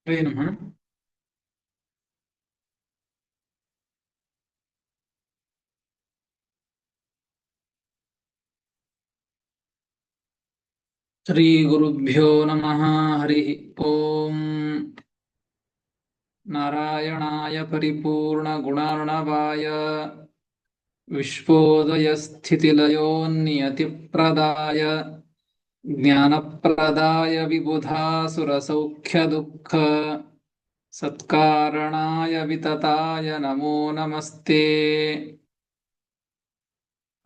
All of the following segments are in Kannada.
ಹರೇ ನಮಃ. ಶ್ರೀ ಗುರುಭ್ಯೋ ನಮಃ. ಹರಿ ಓಂ. ನಾರಾಯಣಾಯ ಪರಿಪೂರ್ಣ ಗುಣಾರ್ಣವಾಯ ವಿಶ್ವೋದಯಸ್ಥಿತಿಲಯೋನ್ನಿಯತಿಪ್ರದಾಯ ಜ್ಞಾನಪ್ರದಾಯ ವಿಬುಧಾಸುರಸೌಖ್ಯದುಃಖ ಸತ್ಕಾರಣಾಯ ವಿತತಾಯ ನಮೋ ನಮಸ್ತೆ.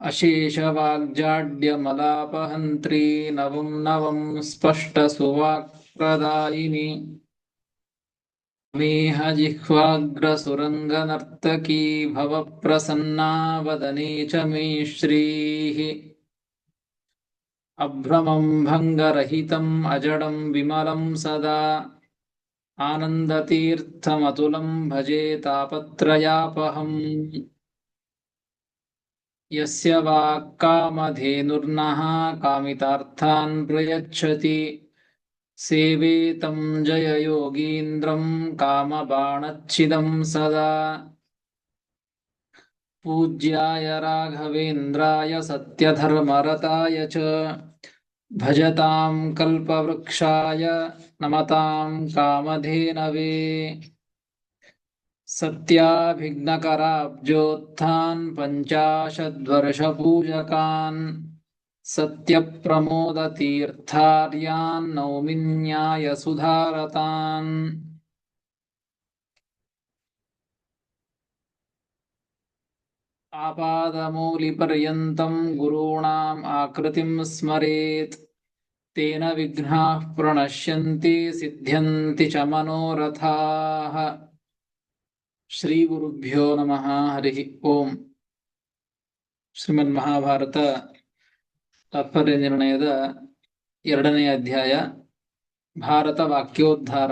ಅಶೇಷವಾಗ್ಜಾಡ್ಯಮಲಾಪಹಂತ್ರಿ ನವಂ ನವಂ ಸ್ಪಷ್ಟಸುವಾಕ್ಪ್ರದಾಯಿನಿ ಮೇಹ ಜಿಹ್ವಾಗ್ರಸುರಂಗನರ್ತಕೀ ಭವಪ್ರಸನ್ನಾ ವದನೇ ಚ ಮೇ ಶ್ರೀಃ. ಅಭ್ರಮಂ ಭಂಗರಹಿತಂ ಅಜಡಂ ವಿಮಲಂ ಸದಾ ಆನಂದತೀರ್ಥಮತುಲಂ ಭಜೆ ತಾಪತ್ರಯಾಪಹಂ. ಯಸ್ಯ ವಾಕ್ಕಾಮಧೇನುರ್ನಃ ಕಾಮಿತಾರ್ಥಾನ್ ಪ್ರಯಚ್ಛತಿ ಸೇವೆ तं ಜಯಯೋಗೀಂದ್ರಂ ಕಾಮಬಾಣಚ್ಛಿದಂ ಸದಾ. ಪೂಜ್ಯಾಯ ರಾಘವೇಂದ್ರಾಯ ಸತ್ಯಧರ್ಮರತಾಯ ಚ ಭಜತಾಂ ಕಲ್ಪವೃಕ್ಷಾಯ ನಮತಾಂ ಕಾಮಧೇನವೇ. ಸತ್ಯಾಭಿಘ್ನಕರಾಬ್ಜೋತ್ಥಾನ್ ಪಂಚಾಶದ್ವರ್ಷಪೂಜಕಾನ್ ಸತ್ಯಪ್ರಮೋದತೀರ್ಥಾರ್ಯಾನ್ ನೌಮಿ ನ್ಯಾಯಸುಧಾರತಾನ್. ಆಪಾದಮೌಲಿಪರ್ಯಂತಂ ಗುರುಣಾಂ ಆಕೃತಿಂ ಸ್ಮರೇತ್ ತೇನ ವಿಘ್ನಾಃ ಪ್ರಣಶ್ಯಂತಿ ಸಿದ್ಧ್ಯಂತಿ ಚ ಮನೋರಥಾಃ. ಶ್ರೀ ಗುರುಭ್ಯೋ ನಮಃ. ಹರಿ ಓಂ. ಶ್ರೀಮನ್ ಮಹಾಭಾರತ ತಾತ್ಪರ್ಯ ನಿರ್ಣಯದ 2ನೇ ಅಧ್ಯಾಯ ಭಾರತ ವಾಕ್ಯೋದ್ಧಾರ.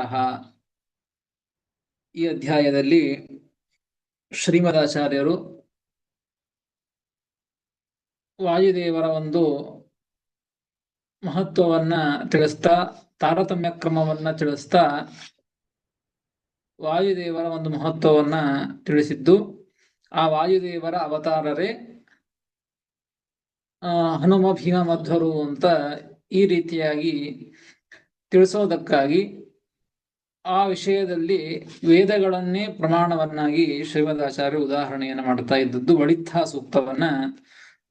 ಈ ಅಧ್ಯಾಯದಲ್ಲಿ ಶ್ರೀಮದಾಚಾರ್ಯರು ವಾಯುದೇವರ ಒಂದು ಮಹತ್ವವನ್ನ ತಿಳಿಸ್ತಾ, ತಾರತಮ್ಯ ಕ್ರಮವನ್ನ ತಿಳಿಸ್ತಾ ವಾಯುದೇವರ ಒಂದು ಮಹತ್ವವನ್ನ ತಿಳಿಸಿದ್ದು, ಆ ವಾಯುದೇವರ ಅವತಾರರೇ ಹನುಮ ಭೀಮ ಮಧ್ವರು ಅಂತ ಈ ರೀತಿಯಾಗಿ ತಿಳಿಸೋದಕ್ಕಾಗಿ ಆ ವಿಷಯದಲ್ಲಿ ವೇದಗಳನ್ನೇ ಪ್ರಮಾಣವನ್ನಾಗಿ ಶ್ರೀಮದಾಚಾರ್ಯ ಉದಾಹರಣೆಯನ್ನು ಮಾಡ್ತಾ ಇದ್ದದ್ದು ಬಳಿತ್ಥ ಸೂಕ್ತವನ್ನ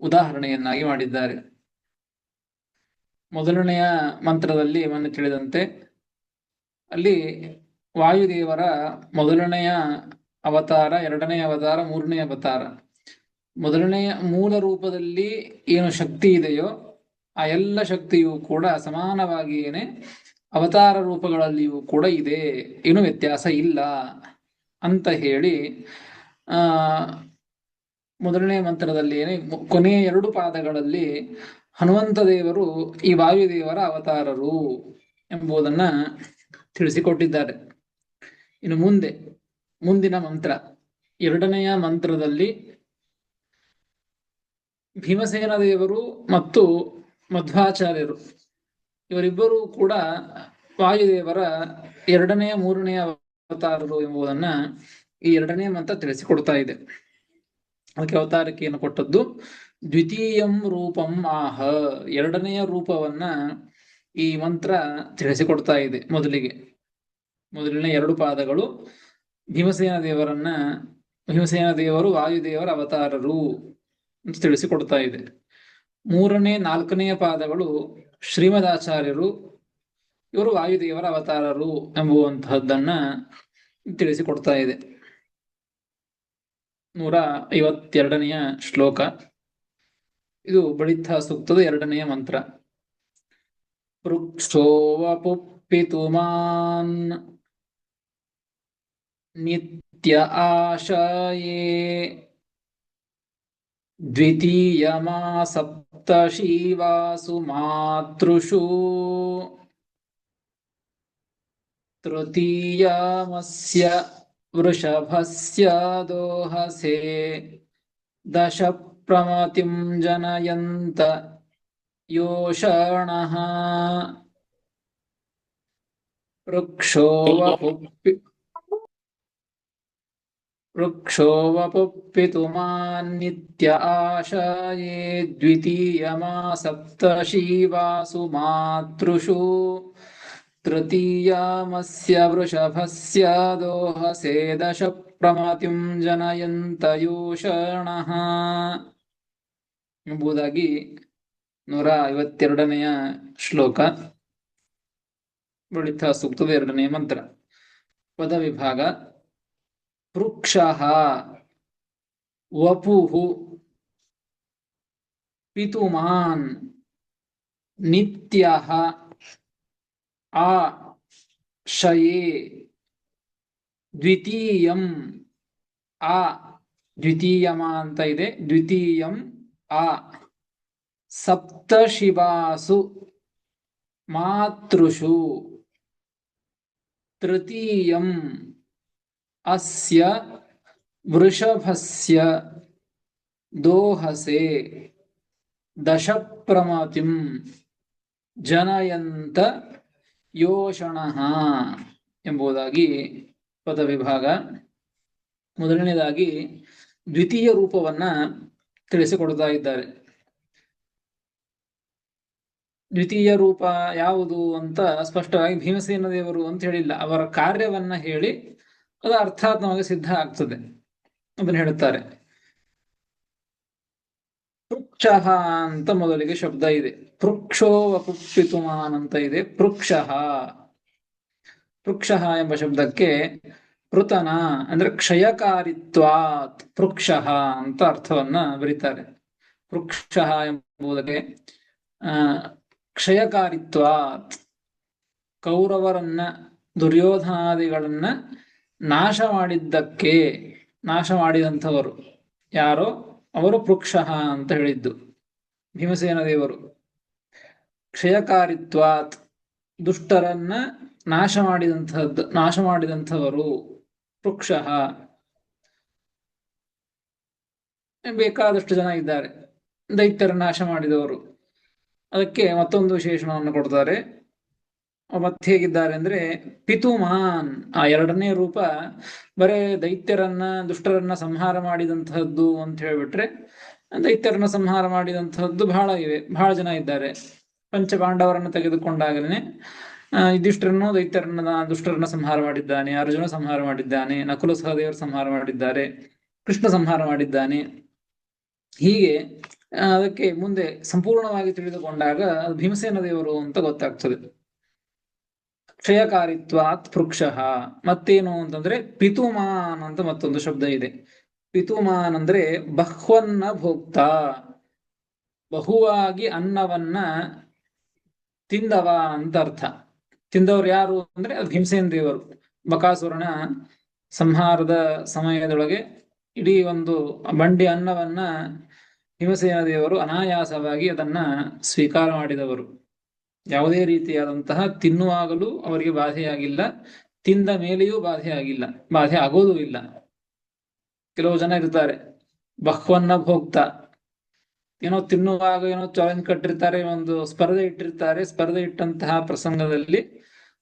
ಉದಾಹರಣೆಯನ್ನಾಗಿ ಮಾಡಿದ್ದಾರೆ. ಮೊದಲನೆಯ ಮಂತ್ರದಲ್ಲಿ ಮೊನ್ನೆ ತಿಳಿದಂತೆ ಅಲ್ಲಿ ವಾಯುದೇವರ ಮೊದಲನೆಯ ಅವತಾರ, 2ನೇ ಅವತಾರ, 3ನೇ ಅವತಾರ, ಮೊದಲನೆಯ ಮೂಲ ರೂಪದಲ್ಲಿ ಏನು ಶಕ್ತಿ ಇದೆಯೋ ಆ ಎಲ್ಲ ಶಕ್ತಿಯೂ ಕೂಡ ಸಮಾನವಾಗಿಯೇನೆ ಅವತಾರ ರೂಪಗಳಲ್ಲಿಯೂ ಕೂಡ ಇದೆ, ಏನು ವ್ಯತ್ಯಾಸ ಇಲ್ಲ ಅಂತ ಹೇಳಿ ಮೊದಲನೇ ಮಂತ್ರದಲ್ಲಿ ಕೊನೆಯ 2 ಪಾದಗಳಲ್ಲಿ ಹನುಮಂತ ದೇವರು ಈ ವಾಯುದೇವರ ಅವತಾರರು ಎಂಬುದನ್ನ ತಿಳಿಸಿಕೊಟ್ಟಿದ್ದಾರೆ. ಇನ್ನು ಮುಂದಿನ ಮಂತ್ರ 2ನೆಯ ಮಂತ್ರದಲ್ಲಿ ಭೀಮಸೇನ ದೇವರು ಮತ್ತು ಮಧ್ವಾಚಾರ್ಯರು ಇವರಿಬ್ಬರೂ ಕೂಡ ವಾಯುದೇವರ 2ನೇ 3ನೇ ಅವತಾರರು ಎಂಬುದನ್ನ ಈ 2ನೇ ಮಂತ್ರ ತಿಳಿಸಿಕೊಡ್ತಾ ಇದೆ. ಅದಕ್ಕೆ ಅವತಾರಕ್ಕೆ ಏನು ಕೊಟ್ಟದ್ದು? ದ್ವಿತೀಯಂ ರೂಪಂ ಆಹ, 2ನೆಯ ರೂಪವನ್ನ ಈ ಮಂತ್ರ ತಿಳಿಸಿಕೊಡ್ತಾ ಇದೆ. ಮೊದಲನೇ 2 ಪಾದಗಳು ಭೀಮಸೇನ ದೇವರು ವಾಯುದೇವರ ಅವತಾರರು ಅಂತ ತಿಳಿಸಿಕೊಡ್ತಾ ಇದೆ. 3ನೇ 4ನೆಯ ಪಾದಗಳು ಶ್ರೀಮದಾಚಾರ್ಯರು ಇವರು ವಾಯುದೇವರ ಅವತಾರರು ಎಂಬುವಂತಹದ್ದನ್ನ ತಿಳಿಸಿಕೊಡ್ತಾ ಇದೆ. 152ನೆಯ ಶ್ಲೋಕ. ಇದು ಬಳಿತ್ಥ ಸೂಕ್ತದ 2ನೆಯ ಮಂತ್ರ. ಪೃಕ್ಷೋವಪುಪ್ಪಿತುಮಾನ್ ನಿತ್ಯ ಆಶಯೇ ದ್ವಿತೀಯಮಾ ಸಪ್ತಶೀವಾಸು ಮಾತೃಷು ತೃತೀಯಮಸ್ಯ ವೃಷಭಸ್ಯ ದೋಹಸೆ ದಶ ಪ್ರಮತಿಂ ಜನಯಂತ ಯೋಷಣಃ. वृक्षो वपुप्पितुमान्नित्य आशाये द्वितीयमा सप्तशीवासु मातृषु तृतीयामस्य वृषभस्य दोहसे दश ಪ್ರಮತಿಂ ಜನಯಂತಯೂಷಣಃ ಎಂಬುದಾಗಿ 152ನೆಯ ಶ್ಲೋಕ. ಬಳಿತ ಸೂಕ್ತದ 2ನೇ ಮಂತ್ರ. ಪದ ವಿಭಾಗ. ಪೃಕ್ಷಃ ವಪುಃ ಪಿತುಮಾನ್ ನಿತ್ಯಃ ಆಶಯೇ ದ್ವಿತೀಯಂ ದ್ವಿತೀಯಮ ಅಂತ ಇದೆ, ದ್ವಿತೀಯಂ ಸಪ್ತಶಿವಾಸು ಮಾತೃಷು ತೃತೀಯಂ ಅಸ್ಯ ವೃಷಭಸ್ಯ ದೋಹಸೆ ದಶಪ್ರಮತಿಂ ಜನಯಂತ ಯೋಷಣಃ ಎಂಬುದಾಗಿ ಪದ ವಿಭಾಗ. ಮೊದಲನೇದಾಗಿ ದ್ವಿತೀಯ ರೂಪವನ್ನ ತಿಳಿಸಿಕೊಡ್ತಾ ಇದ್ದಾರೆ. ದ್ವಿತೀಯ ರೂಪ ಯಾವುದು ಅಂತ ಸ್ಪಷ್ಟವಾಗಿ ಭೀಮಸೇನ ದೇವರು ಅಂತ ಹೇಳಿಲ್ಲ, ಅವರ ಕಾರ್ಯವನ್ನ ಹೇಳಿ ಅದು ಅರ್ಥಾತ್ಮವಾಗಿ ಸಿದ್ಧ ಆಗ್ತದೆ ಅದನ್ನ ಹೇಳುತ್ತಾರೆ. ಪೃಕ್ಷಃ ಅಂತ ಮೊದಲಿಗೆ ಶಬ್ದ ಇದೆ. ಪೃಕ್ಷೋ ವಪುಪ್ಪಿತುಮಾನ್ ಅಂತ ಇದೆ. ಪೃಕ್ಷಃ ಎಂಬ ಶಬ್ದಕ್ಕೆ ಪೃತನ ಅಂದ್ರೆ ಕ್ಷಯಕಾರಿತ್ವಾತ್ ಪೃಕ್ಷಃ ಅಂತ ಅರ್ಥವನ್ನ ಬರೀತಾರೆ. ಪೃಕ್ಷಃ ಎಂಬುದಕ್ಕೆ ಕ್ಷಯಕಾರಿತ್ವಾತ್, ಕೌರವರನ್ನ ದುರ್ಯೋಧನಾದಿಗಳನ್ನ ನಾಶ ಮಾಡಿದಂಥವರು ಯಾರೋ ಅವರು ಪೃಕ್ಷಃ ಅಂತ ಹೇಳಿದ್ದು ಭೀಮಸೇನ ದೇವರು. ಕ್ಷಯಕಾರಿತ್ವಾತ್, ದುಷ್ಟರನ್ನ ನಾಶ ಮಾಡಿದಂಥವರು ಪೃಕ್ಷಃ. ಬೇಕಾದಷ್ಟು ಜನ ಇದ್ದಾರೆ ದೈತ್ಯರ ನಾಶ ಮಾಡಿದವರು. ಅದಕ್ಕೆ ಮತ್ತೊಂದು ವಿಶೇಷಣವನ್ನು ಕೊಡ್ತಾರೆ. ಮತ್ತೆ ಹೇಗಿದ್ದಾರೆ ಅಂದ್ರೆ ಪಿತುಮಾನ್. ಆ 2ನೇ ರೂಪ ಬರೇ ದೈತ್ಯರನ್ನ ದುಷ್ಟರನ್ನ ಸಂಹಾರ ಮಾಡಿದಂತಹದ್ದು ಅಂತ ಹೇಳ್ಬಿಟ್ರೆ, ದೈತ್ಯರನ್ನ ಸಂಹಾರ ಮಾಡಿದಂತಹದ್ದು ಬಹಳ ಇವೆ, ಬಹಳ ಜನ ಇದ್ದಾರೆ. ಪಂಚಪಾಂಡವರನ್ನು ತೆಗೆದುಕೊಂಡಾಗಲೇ ಯುಧಿಷ್ಠಿರನು ದುಷ್ಟರನ್ನ ಸಂಹಾರ ಮಾಡಿದ್ದಾನೆ, ಅರ್ಜುನ ಸಂಹಾರ ಮಾಡಿದ್ದಾನೆ, ನಕುಲ ಸಹದೇವರು ಸಂಹಾರ ಮಾಡಿದ್ದಾರೆ, ಕೃಷ್ಣ ಸಂಹಾರ ಮಾಡಿದ್ದಾನೆ. ಹೀಗೆ ಅದಕ್ಕೆ ಮುಂದೆ ಸಂಪೂರ್ಣವಾಗಿ ತಿಳಿದುಕೊಂಡಾಗ ಅದು ಭೀಮಸೇನ ದೇವರು ಅಂತ ಗೊತ್ತಾಗ್ತದೆ. ಕ್ಷಯಕಾರಿತ್ವಾತ್ ಪೃಕ್ಷಃ. ಮತ್ತೇನು ಅಂತಂದ್ರೆ ಪಿತುಮಾನ್ ಅಂತ ಮತ್ತೊಂದು ಶಬ್ದ ಇದೆ. ಪಿತುಮಾನ್ ಅಂದ್ರೆ ಬಹ್ವನ್ನ ಭೋಕ್ತ, ಬಹುವಾಗಿ ಅನ್ನವನ್ನ ತಿಂದವ ಅಂತ ಅರ್ಥ. ತಿಂದವರು ಯಾರು ಅಂದ್ರೆ ಅದು ಭೀಮಸೇನ ದೇವರು. ಬಕಾಸುರನ ಸಂಹಾರದ ಸಮಯದೊಳಗೆ ಇಡೀ ಒಂದು ಬಂಡಿ ಅನ್ನವನ್ನ ಭೀಮಸೇನ ದೇವರು ಅನಾಯಾಸವಾಗಿ ಅದನ್ನ ಸ್ವೀಕಾರ ಮಾಡಿದವರು. ಯಾವುದೇ ರೀತಿಯಾದಂತಹ ತಿನ್ನುವಾಗಲೂ ಅವರಿಗೆ ಬಾಧೆಯಾಗಿಲ್ಲ, ತಿಂದ ಮೇಲೆಯೂ ಬಾಧೆಯಾಗಿಲ್ಲ, ಬಾಧೆ ಆಗೋದೂ ಇಲ್ಲ. ಕೆಲವು ಜನ ಇರ್ತಾರೆ ಬಹ್ವನ್ನ ಭೋಕ್ತ, ಏನೋ ತಿನ್ನುವಾಗ ಏನೋ ಚಾಲೆಂಜ್ ಕಟ್ಟಿರ್ತಾರೆ, ಒಂದು ಸ್ಪರ್ಧೆ ಇಟ್ಟಿರ್ತಾರೆ. ಸ್ಪರ್ಧೆ ಇಟ್ಟಂತಹ ಪ್ರಸಂಗದಲ್ಲಿ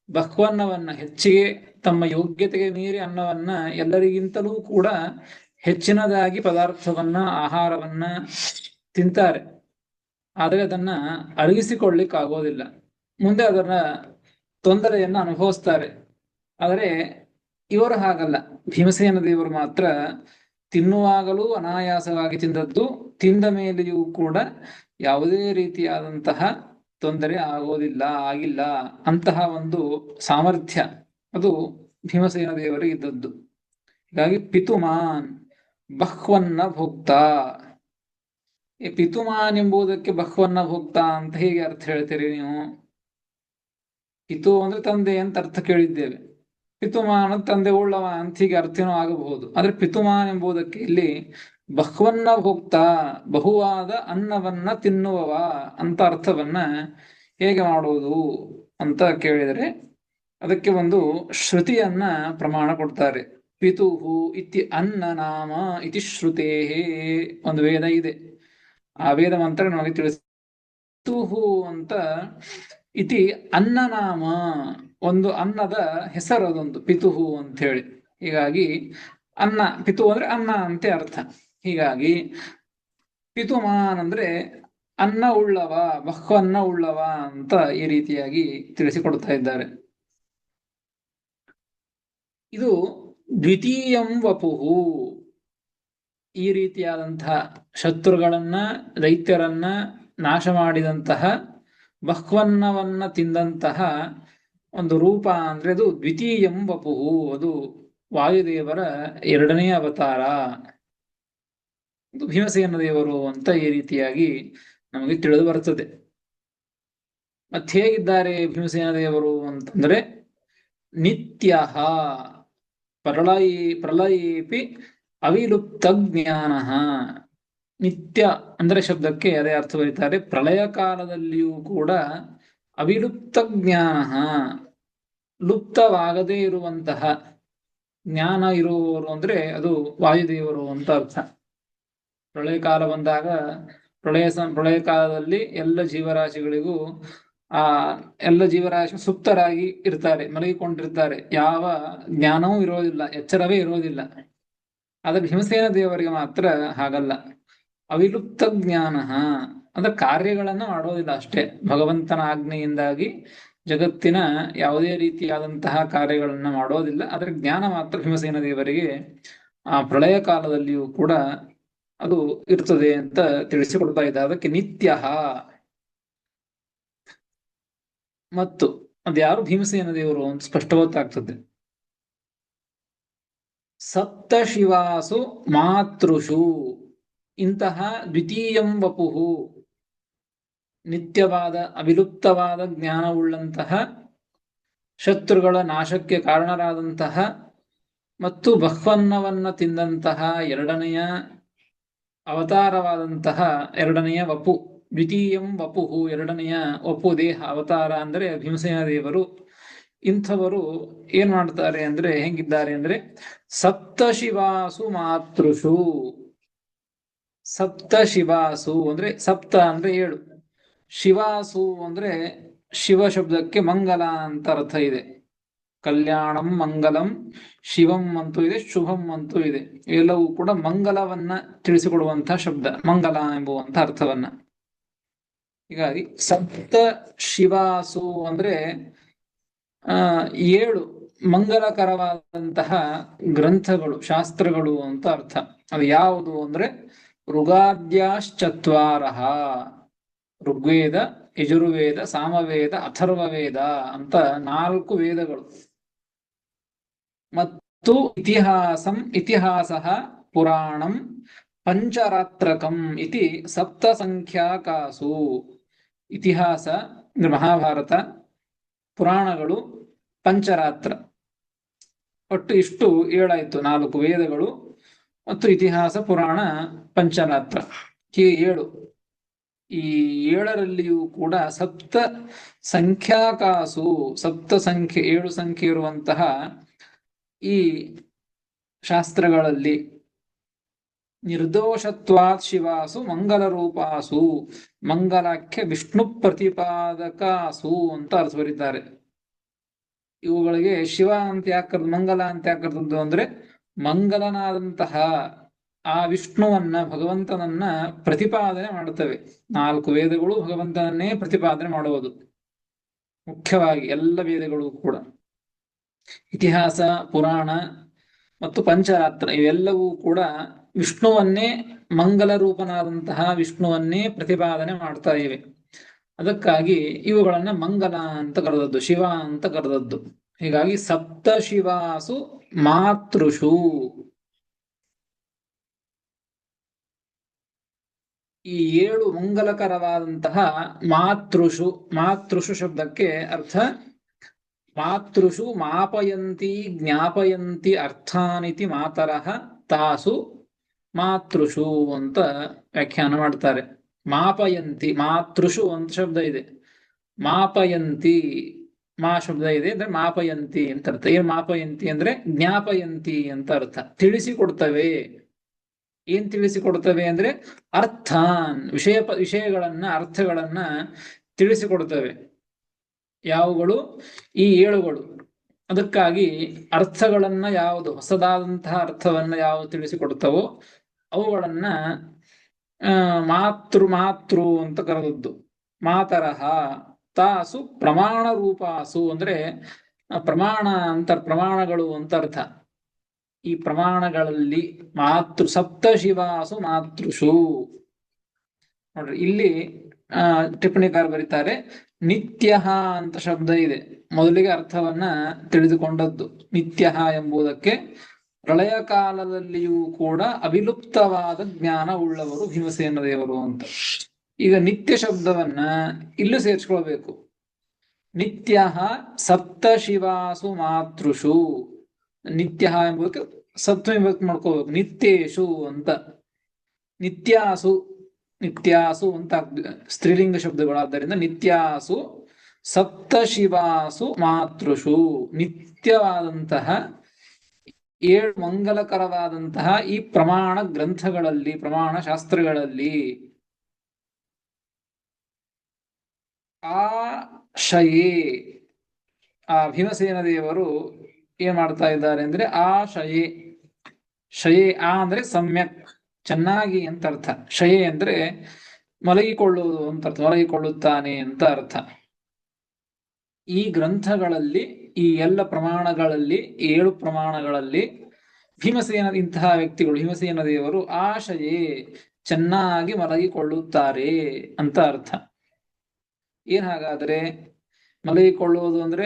ಬಹ್ವನ್ನವನ್ನ, ಹೆಚ್ಚಿಗೆ ತಮ್ಮ ಯೋಗ್ಯತೆಗೆ ಮೀರಿ ಅನ್ನವನ್ನ, ಎಲ್ಲರಿಗಿಂತಲೂ ಕೂಡ ಹೆಚ್ಚಿನದಾಗಿ ಪದಾರ್ಥವನ್ನ, ಆಹಾರವನ್ನ ತಿಂತಾರೆ. ಆದರೆ ಅದನ್ನ ಅರಗಿಸಿಕೊಳ್ಳಿಕ್ ಆಗೋದಿಲ್ಲ. ಮುಂದೆ ಅದನ್ನ ತೊಂದರೆಯನ್ನ ಅನುಭವಿಸ್ತಾರೆ. ಆದರೆ ಇವರು ಹಾಗಲ್ಲ. ಭೀಮಸೇನ ದೇವರು ಮಾತ್ರ ತಿನ್ನುವಾಗಲೂ ಅನಾಯಾಸವಾಗಿ ತಿಂದದ್ದು, ತಿಂದ ಮೇಲೆಯೂ ಕೂಡ ಯಾವುದೇ ರೀತಿಯಾದಂತಹ ತೊಂದರೆ ಆಗಿಲ್ಲ. ಅಂತಹ ಒಂದು ಸಾಮರ್ಥ್ಯ ಅದು ಭೀಮಸೇನ ದೇವರಿಗೆ ಇದ್ದದ್ದು. ಹೀಗಾಗಿ ಪಿತುಮಾನ್, ಬಹ್ವನ್ನ ಭೋಕ್ತ. ಈ ಪಿತುಮಾನ್ ಎಂಬುದಕ್ಕೆ ಬಹ್ವನ್ನ ಭೋಕ್ತ ಅಂತ ಹೇಗೆ ಅರ್ಥ ಹೇಳ್ತೀರಿ ನೀವು? ಪಿತು ಅಂದ್ರೆ ತಂದೆ ಅಂತ ಅರ್ಥ ಕೇಳಿದ್ದೇವೆ. ಪಿತುಮಾನ್ ತಂದೆ ಉಳ್ಳವ ಅಂತ ಹೀಗೆ ಅರ್ಥನೂ ಆಗಬಹುದು. ಆದ್ರೆ ಪಿತುಮಾನ್ ಎಂಬುದಕ್ಕೆ ಇಲ್ಲಿ ಬಹ್ವನ್ನ ಭೋಕ್ತ, ಬಹುವಾದ ಅನ್ನವನ್ನ ತಿನ್ನುವವ ಅಂತ ಅರ್ಥವನ್ನ ಹೇಗೆ ಮಾಡುವುದು ಅಂತ ಕೇಳಿದರೆ ಅದಕ್ಕೆ ಒಂದು ಶ್ರುತಿಯನ್ನ ಪ್ರಮಾಣ ಕೊಡ್ತಾರೆ. ಪಿತುಹು ಇತಿ ಅನ್ನ ನಾಮ ಇತಿ ಶ್ರುತೇಹೇ ಒಂದು ವೇದ ಇದೆ. ಆ ವೇದ ಮಂತ್ರ ನಮಗೆ ತಿಳಿಸ ಪಿತುಹು ಅಂತ ಇತಿ ಅನ್ನ ನಾಮ, ಒಂದು ಅನ್ನದ ಹೆಸರು ಅದೊಂದು ಪಿತುಹು ಅಂತ ಹೇಳಿ. ಹೀಗಾಗಿ ಅನ್ನ, ಪಿತು ಅಂದ್ರೆ ಅನ್ನ ಅಂತೆ ಅರ್ಥ. ಹೀಗಾಗಿ ಪಿತುಮಾನ್ ಅಂದ್ರೆ ಅನ್ನ ಉಳ್ಳವ, ಬಹ್ವನ್ನ ಉಳ್ಳವ ಅಂತ ಈ ರೀತಿಯಾಗಿ ತಿಳಿಸಿಕೊಡ್ತಾ ಇದ್ದಾರೆ. ಇದು ದ್ವಿತೀಯಂ ವಪುಹು. ಈ ರೀತಿಯಾದಂತಹ ಶತ್ರುಗಳನ್ನ, ದೈತ್ಯರನ್ನ ನಾಶ ಮಾಡಿದಂತಹ, ಬಹ್ವನ್ನವನ್ನ ತಿಂದಂತಹ ಒಂದು ರೂಪ ಅಂದ್ರೆ ಅದು ದ್ವಿತೀಯಂ ವಪುಹು, ಅದು ವಾಯುದೇವರ ಎರಡನೇ ಅವತಾರ, ಅದು ಭೀಮಸೇನ ದೇವರು ಅಂತ ಈ ರೀತಿಯಾಗಿ ನಮಗೆ ತಿಳಿದು ಬರುತ್ತದೆ. ಮತ್ತೆ ಹೇಗಿದ್ದಾರೆ ಭೀಮಸೇನ ದೇವರು ಅಂತಂದ್ರೆ ನಿತ್ಯ ಪ್ರಳಯೇಪಿ ಅವಿಲುಪ್ತ ಜ್ಞಾನ. ನಿತ್ಯ ಅಂದ್ರೆ ಶಬ್ದಕ್ಕೆ ಅದೇ ಅರ್ಥ ಬರೀತಾರೆ, ಪ್ರಳಯ ಕಾಲದಲ್ಲಿಯೂ ಕೂಡ ಅವಿಲುಪ್ತ ಜ್ಞಾನ, ಲುಪ್ತವಾಗದೇ ಇರುವಂತಹ ಜ್ಞಾನ ಇರುವವರು ಅಂದ್ರೆ ಅದು ವಾಯುದೇವರು ಅಂತ ಅರ್ಥ. ಪ್ರಳಯ ಕಾಲ ಬಂದಾಗ ಪ್ರಳಯ ಕಾಲದಲ್ಲಿ ಎಲ್ಲ ಜೀವರಾಶಿಗಳಿಗೂ ಎಲ್ಲ ಜೀವರಾಶಿ ಸುಪ್ತರಾಗಿ ಇರ್ತಾರೆ, ಮಲಗಿಕೊಂಡಿರ್ತಾರೆ, ಯಾವ ಜ್ಞಾನವೂ ಇರೋದಿಲ್ಲ, ಎಚ್ಚರವೇ ಇರೋದಿಲ್ಲ. ಆದ್ರೆ ಭೀಮಸೇನ ದೇವರಿಗೆ ಮಾತ್ರ ಹಾಗಲ್ಲ, ಅವಿಲುಪ್ತ ಜ್ಞಾನ ಅಂದ್ರೆ ಕಾರ್ಯಗಳನ್ನ ಮಾಡೋದಿಲ್ಲ ಅಷ್ಟೇ. ಭಗವಂತನ ಆಜ್ಞೆಯಿಂದಾಗಿ ಜಗತ್ತಿನ ಯಾವುದೇ ರೀತಿಯಾದಂತಹ ಕಾರ್ಯಗಳನ್ನ ಮಾಡೋದಿಲ್ಲ, ಆದ್ರೆ ಜ್ಞಾನ ಮಾತ್ರ ಭೀಮಸೇನ ದೇವರಿಗೆ ಆ ಪ್ರಳಯ ಕಾಲದಲ್ಲಿಯೂ ಕೂಡ ಅದು ಇರ್ತದೆ ಅಂತ ತಿಳಿಸಿಕೊಡ್ತಾ ಇದ್ದಾರೆ. ಅದಕ್ಕೆ ನಿತ್ಯ. ಮತ್ತು ಅದ್ಯಾರು ಭೀಮಸೇನ ದೇವರು ಅಂತ ಸ್ಪಷ್ಟವತ್ತಾಗ್ತದೆ. ಸಪ್ತ ಶಿವಾಸು ಮಾತೃಷು, ಇಂತಹ ದ್ವಿತೀಯಂ ವಪುಹು, ನಿತ್ಯವಾದ ಅವಿಲುಪ್ತವಾದ ಜ್ಞಾನವುಳ್ಳಂತಹ, ಶತ್ರುಗಳ ನಾಶಕ್ಕೆ ಕಾರಣರಾದಂತಹ ಮತ್ತು ಬಹ್ವನ್ನವನ್ನ ತಿಂದಂತಹ ಎರಡನೆಯ ಅವತಾರವಾದಂತಹ ಎರಡನೆಯ ವಪು, ದ್ವಿತೀಯಂ ವಪುಹು, ಎರಡನೆಯ ವಪು ದೇಹ ಅವತಾರ ಅಂದರೆ ಭೀಮಸೇನ ದೇವರು. ಇಂಥವರು ಏನ್ ಮಾಡ್ತಾರೆ ಅಂದ್ರೆ ಹೆಂಗಿದ್ದಾರೆ ಅಂದ್ರೆ ಸಪ್ತ ಶಿವಾಸು ಮಾತೃಷು. ಸಪ್ತ ಶಿವಾಸು ಅಂದ್ರೆ ಸಪ್ತ ಅಂದ್ರೆ 7, ಶಿವಾಸು ಅಂದ್ರೆ ಶಿವ ಶಬ್ದಕ್ಕೆ ಮಂಗಲ ಅಂತ ಅರ್ಥ ಇದೆ. ಕಲ್ಯಾಣಂ ಮಂಗಲಂ ಶಿವಂ ಅಂತೂ ಇದೆ, ಶುಭಂ ಅಂತೂ ಇದೆ. ಎಲ್ಲವೂ ಕೂಡ ಮಂಗಲವನ್ನ ತಿಳಿಸಿಕೊಡುವಂತಹ ಶಬ್ದ, ಮಂಗಲ ಎಂಬುವಂತಹ ಅರ್ಥವನ್ನ. ಹೀಗಾಗಿ ಸಪ್ತ ಶಿವಾಸು ಅಂದ್ರೆ 7 ಮಂಗಲಕರವಾದಂತಹ ಗ್ರಂಥಗಳು, ಶಾಸ್ತ್ರಗಳು ಅಂತ ಅರ್ಥ. ಅದು ಯಾವುದು ಅಂದ್ರೆ ಋಗಾದ್ಯಾಶ್ಚತ್ವಾರ, ಋಗ್ವೇದ, ಯಜುರ್ವೇದ, ಸಾಮವೇದ, ಅಥರ್ವವೇದ ಅಂತ 4 ವೇದಗಳು. ಮತ್ತು ಇತಿಹಾಸ ಪುರಾಣಂ ಪಂಚರಾತ್ರಕಂ ಇತಿ ಸಪ್ತ ಸಂಖ್ಯಾಕಾಸು. ಇತಿಹಾಸ ಅಂದ್ರೆ ಮಹಾಭಾರತ, ಪುರಾಣಗಳು, ಪಂಚರಾತ್ರ, ಒಟ್ಟು ಇಷ್ಟು 7 ಆಯ್ತು. 4 ವೇದಗಳು ಮತ್ತು ಇತಿಹಾಸ, ಪುರಾಣ, ಪಂಚರಾತ್ರ, ಈ 7. ಈ 7ರಲ್ಲಿಯೂ ಕೂಡ ಸಪ್ತ ಸಂಖ್ಯಾಕಾಸು, ಸಪ್ತ ಸಂಖ್ಯೆ 7 ಸಂಖ್ಯೆ ಇರುವಂತಹ ಈ ಶಾಸ್ತ್ರಗಳಲ್ಲಿ ನಿರ್ದೋಷತ್ವಾತ್ ಶಿವಾಸು ಮಂಗಲ ರೂಪಾಸು, ಮಂಗಲಾಖ್ಯ ವಿಷ್ಣು ಪ್ರತಿಪಾದಕಾಸು ಅಂತ ಅರ್ಥ ಬರೀತಾರೆ. ಇವುಗಳಿಗೆ ಶಿವ ಅಂತ ಯಾಕೆ ಮಂಗಲ ಅಂತ ಯಾಕೆ ಅಂದ್ರೆ ಮಂಗಲನಾದಂತಹ ಆ ವಿಷ್ಣುವನ್ನ, ಭಗವಂತನನ್ನ ಪ್ರತಿಪಾದನೆ ಮಾಡುತ್ತವೆ. 4 ವೇದಗಳು ಭಗವಂತನನ್ನೇ ಪ್ರತಿಪಾದನೆ ಮಾಡುವುದು, ಮುಖ್ಯವಾಗಿ ಎಲ್ಲ ವೇದಗಳು ಕೂಡ. ಇತಿಹಾಸ, ಪುರಾಣ ಮತ್ತು ಪಂಚರಾತ್ರ ಇವೆಲ್ಲವೂ ಕೂಡ ವಿಷ್ಣುವನ್ನೇ, ಮಂಗಲ ರೂಪನಾದಂತಹ ವಿಷ್ಣುವನ್ನೇ ಪ್ರತಿಪಾದನೆ ಮಾಡ್ತಾ ಇವೆ. ಅದಕ್ಕಾಗಿ ಇವುಗಳನ್ನ ಮಂಗಲ ಅಂತ ಕರೆದದ್ದು, ಶಿವ ಅಂತ ಕರೆದದ್ದು. ಹೀಗಾಗಿ ಸಪ್ತ ಶಿವಾಸು ಮಾತೃಷು. ಈ 7 ಮಂಗಲಕರವಾದಂತಹ ಮಾತೃಷು, ಮಾತೃಷು ಶಬ್ದಕ್ಕೆ ಅರ್ಥ ಮಾತೃಷು ಮಾಪಯಂತಿ ಜ್ಞಾಪಯಂತಿ ಅರ್ಥಾನಿತಿ ಮಾತರಃ ತಾಸು ಮಾತೃಷು ಅಂತ ವ್ಯಾಖ್ಯಾನ ಮಾಡ್ತಾರೆ. ಮಾಪಯಂತಿ, ಮಾತೃಷು ಅಂತ ಶಬ್ದ ಇದೆ, ಮಾಪಯಂತಿ ಮಾ ಶಬ್ದ ಇದೆ ಅಂದ್ರೆ ಮಾಪಯಂತಿ ಅಂತ ಅರ್ಥ. ಏನ್ ಮಾಪಯಂತಿ ಅಂದ್ರೆ ಜ್ಞಾಪಯಂತಿ ಅಂತ ಅರ್ಥ, ತಿಳಿಸಿಕೊಡ್ತವೆ. ಏನ್ ತಿಳಿಸಿಕೊಡ್ತವೆ ಅಂದ್ರೆ ಅರ್ಥಾನ್, ವಿಷಯಗಳನ್ನ, ಅರ್ಥಗಳನ್ನ ತಿಳಿಸಿಕೊಡ್ತವೆ. ಯಾವುಗಳು? ಈ ಏಳುಗಳು. ಅದಕ್ಕಾಗಿ ಅರ್ಥಗಳನ್ನ ಯಾವುದು ಹೊಸದಾದಂತಹ ಅರ್ಥವನ್ನ ಯಾವುದು ತಿಳಿಸಿಕೊಡ್ತವೋ ಅವುಗಳನ್ನ ಮಾತೃ ಅಂತ ಕರೆದದ್ದು. ಮಾತರಹ ತಾಸು ಪ್ರಮಾಣ ರೂಪಾಸು ಅಂದ್ರೆ ಪ್ರಮಾಣಗಳು ಅಂತ ಅರ್ಥ. ಈ ಪ್ರಮಾಣಗಳಲ್ಲಿ ಸಪ್ತಶಿವಾಸು ಮಾತೃಷು. ನೋಡ್ರಿ, ಇಲ್ಲಿ ಟಿಪ್ಪಣಿಕಾರ ಬರೀತಾರೆ, ನಿತ್ಯ ಅಂತ ಶಬ್ದ ಇದೆ. ಮೊದಲಿಗೆ ಅರ್ಥವನ್ನ ತಿಳಿದುಕೊಂಡದ್ದು. ನಿತ್ಯ ಎಂಬುದಕ್ಕೆ ಪ್ರಳಯ ಕಾಲದಲ್ಲಿಯೂ ಕೂಡ ಅವಿಲುಪ್ತವಾದ ಜ್ಞಾನ ಉಳ್ಳವರು ಭೀಮಸೇನ ದೇವರು ಅಂತ. ಈಗ ನಿತ್ಯ ಶಬ್ದವನ್ನ ಇಲ್ಲೂ ಸೇರಿಸ್ಕೊಳ್ಬೇಕು. ನಿತ್ಯ ಸಪ್ತಶಿವಾಸು ಮಾತೃಷು. ನಿತ್ಯ ಎಂಬುದಕ್ಕೆ ಸಪ್ತಮಿ ವಿಭಕ್ತಿ ಮಾಡ್ಕೋಬೇಕು. ನಿತ್ಯೇಶು ಅಂತ. ನಿತ್ಯಾಸು ಅಂತ ಸ್ತ್ರೀಲಿಂಗ ಶಬ್ದಗಳಾದ್ದರಿಂದ ನಿತ್ಯಾಸು ಸಪ್ತಶಿವಾಸು ಮಾತೃಷು. ನಿತ್ಯವಾದಂತಹ 7 ಮಂಗಲಕರವಾದಂತಹ ಈ ಪ್ರಮಾಣ ಗ್ರಂಥಗಳಲ್ಲಿ, ಪ್ರಮಾಣ ಶಾಸ್ತ್ರಗಳಲ್ಲಿ ಆಶಯೇ ಆ ಭೀಮಸೇನ ದೇವರು ಏನ್ ಮಾಡ್ತಾ ಇದ್ದಾರೆ ಅಂದ್ರೆ ಶಯೇ ಅಂದ್ರೆ ಸಮ್ಯಕ್, ಚೆನ್ನಾಗಿ ಅಂತ ಅರ್ಥ. ಶಯೇ ಅಂದ್ರೆ ಮಲಗಿಕೊಳ್ಳುವುದು ಅಂತ ಅರ್ಥ, ಮಲಗಿಕೊಳ್ಳುತ್ತಾನೆ ಅಂತ ಅರ್ಥ. ಈ ಗ್ರಂಥಗಳಲ್ಲಿ, ಈ ಎಲ್ಲ ಪ್ರಮಾಣಗಳಲ್ಲಿ, 7 ಪ್ರಮಾಣಗಳಲ್ಲಿ ಇಂತಹ ವ್ಯಕ್ತಿಗಳು, ಭೀಮಸೇನ ದೇವರು ಆಶಯೇ ಚೆನ್ನಾಗಿ ಮಲಗಿಕೊಳ್ಳುತ್ತಾರೆ ಅಂತ ಅರ್ಥ. ಏನ್ ಹಾಗಾದ್ರೆ ಮಲಗಿಕೊಳ್ಳುವುದು ಅಂದ್ರೆ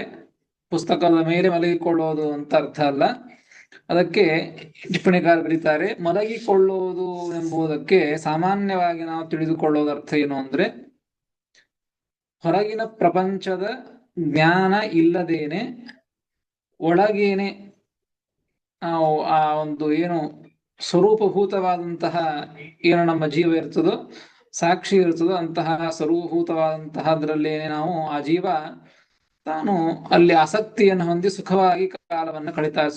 ಪುಸ್ತಕದ ಮೇಲೆ ಮಲಗಿಕೊಳ್ಳುವುದು ಅಂತ ಅರ್ಥ ಅಲ್ಲ. ಅದಕ್ಕೆ ಟಿಪ್ಪಣಿಕಾರ ಬರೀತಾರೆ, ಮಲಗಿಕೊಳ್ಳುವುದು ಎಂಬುದಕ್ಕೆ ಸಾಮಾನ್ಯವಾಗಿ ನಾವು ತಿಳಿದುಕೊಳ್ಳೋದು ಅರ್ಥ ಏನು ಅಂದ್ರೆ, ಹೊರಗಿನ ಪ್ರಪಂಚದ ಜ್ಞಾನ ಇಲ್ಲದೇನೆ ಒಳಗೇನೆ ನಾವು ಆ ಒಂದು ಏನು ಸ್ವರೂಪಭೂತವಾದಂತಹ ಏನು ನಮ್ಮ ಜೀವ ಇರ್ತದೋ, ಸಾಕ್ಷಿ ಇರ್ತದೋ, ಅಂತಹ ಸ್ವರೂಪಭೂತವಾದಂತಹದ್ರಲ್ಲೇನೆ ನಾವು ಆ ಜೀವ ತಾನು ಅಲ್ಲಿ ಆಸಕ್ತಿಯನ್ನು ಹೊಂದಿ ಸುಖವಾಗಿ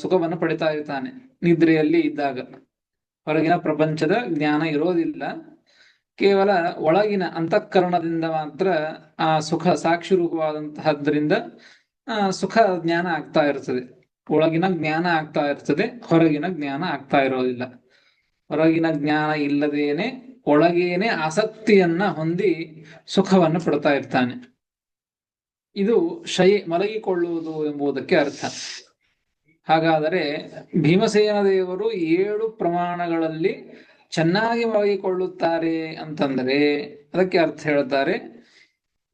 ಸುಖವನ್ನು ಪಡಿತಾ ಇರ್ತಾನೆ ನಿದ್ರೆಯಲ್ಲಿ ಇದ್ದಾಗ. ಹೊರಗಿನ ಪ್ರಪಂಚದ ಜ್ಞಾನ ಇರೋದಿಲ್ಲ, ಕೇವಲ ಒಳಗಿನ ಅಂತಃಕರಣದಿಂದ ಮಾತ್ರ ಆ ಸುಖ ಸಾಕ್ಷಿ ರೂಪವಾದಂತಹದ್ರಿಂದ ಸುಖ ಜ್ಞಾನ ಆಗ್ತಾ ಇರ್ತದೆ. ಒಳಗಿನ ಜ್ಞಾನ ಆಗ್ತಾ ಇರ್ತದೆ, ಹೊರಗಿನ ಜ್ಞಾನ ಆಗ್ತಾ ಇರೋದಿಲ್ಲ. ಹೊರಗಿನ ಜ್ಞಾನ ಇಲ್ಲದೇನೆ ಒಳಗೇನೆ ಆಸಕ್ತಿಯನ್ನ ಹೊಂದಿ ಸುಖವನ್ನು ಪಡ್ತಾ ಇರ್ತಾನೆ. ಇದು ಮಲಗಿಕೊಳ್ಳುವುದು ಎಂಬುದಕ್ಕೆ ಅರ್ಥ. ಹಾಗಾದರೆ ಭೀಮಸೇನ ದೇವರು 7 ಪ್ರಮಾಣಗಳಲ್ಲಿ ಚೆನ್ನಾಗಿ ಮಲಗಿಕೊಳ್ಳುತ್ತಾರೆ ಅಂತಂದರೆ ಅದಕ್ಕೆ ಅರ್ಥ ಹೇಳ್ತಾರೆ,